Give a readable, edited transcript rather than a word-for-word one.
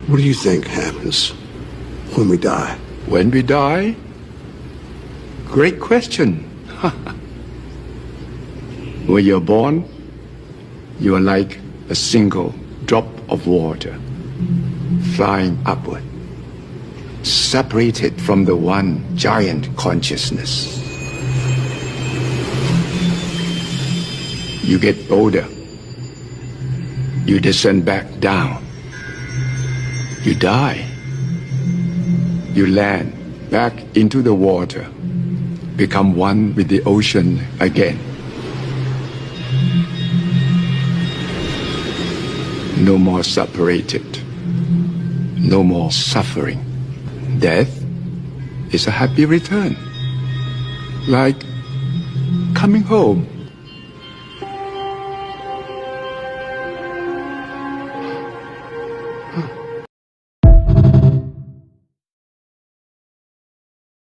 What do you think happens when we die? When we die? Great question. When you're born, you are like a single drop of water, flying upward, separated from the one giant consciousness. You get older. You descend back down. You die. You land back into the water, become one with the ocean again. No more separated. No more suffering. Death is a happy return. Like coming home.